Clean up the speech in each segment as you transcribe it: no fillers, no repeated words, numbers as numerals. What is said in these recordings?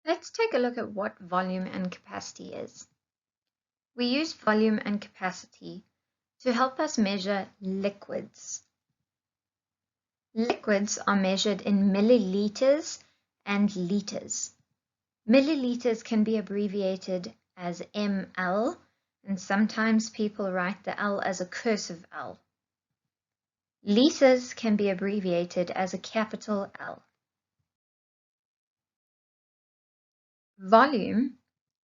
Let's take a look at what volume and capacity is. We use volume and capacity to help us measure liquids. Liquids are measured in milliliters and liters. Milliliters can be abbreviated as ml, and sometimes people write the L as a cursive L. Liters can be abbreviated as a capital L. Volume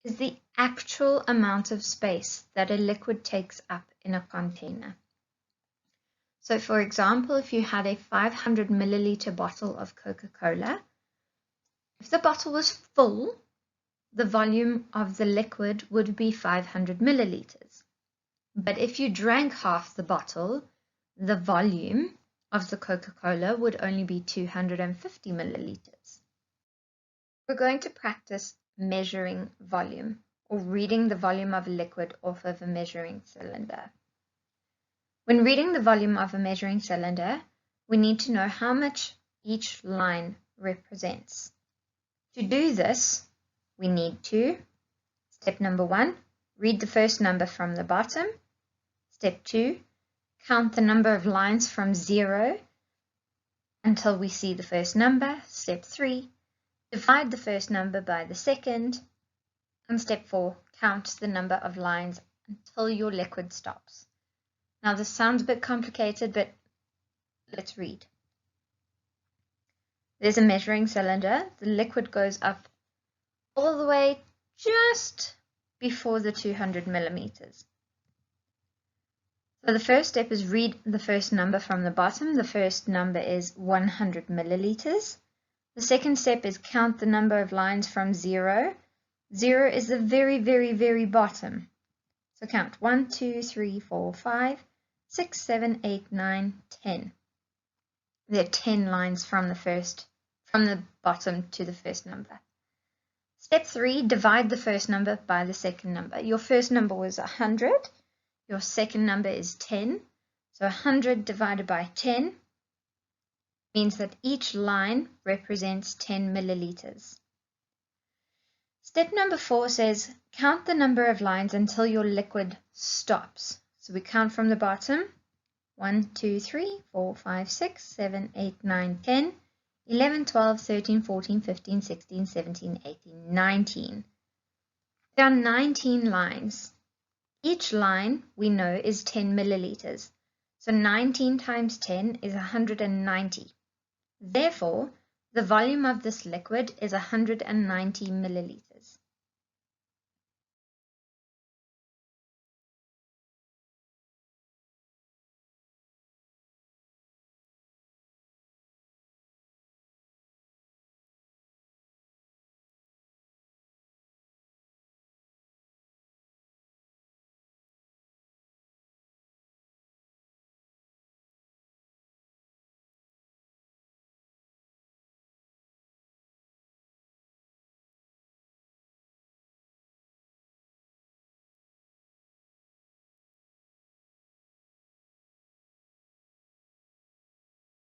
is the actual amount of space that a liquid takes up in a container. So for example, if you had a 500 milliliter bottle of Coca-Cola, if the bottle was full, the volume of the liquid would be 500 milliliters. But if you drank half the bottle, the volume of the Coca-Cola would only be 250 milliliters. We're going to practice measuring volume, or reading the volume of a liquid off of a measuring cylinder. When reading the volume of a measuring cylinder, we need to know how much each line represents. To do this, we need to, step number 1, read the first number from the bottom. Step 2, count the number of lines from 0 until we see the first number. Step 3, divide the first number by the second. And step 4, count the number of lines until your liquid stops. Now this sounds a bit complicated, but let's read. There's a measuring cylinder. The liquid goes up all the way just before the 200 millimeters. So the first step is read the first number from the bottom. The first number is 100 milliliters. The second step is count the number of lines from 0. 0 is the very, very, very bottom. So count 1, 2, 3, 4, 5, 6, 7, 8, 9, 10. There are 10 lines from the bottom to the first number. Step 3, divide the first number by the second number. Your first number was 100. Your second number is 10. So 100 divided by 10 means that each line represents 10 milliliters. Step number 4 says count the number of lines until your liquid stops. So we count from the bottom. 1, 2, 3, 4, 5, 6, 7, 8, 9, 10, 11, 12, 13, 14, 15, 16, 17, 18, 19. There are 19 lines. Each line we know is 10 milliliters. So 19 times 10 is 190. Therefore, the volume of this liquid is 190 milliliters.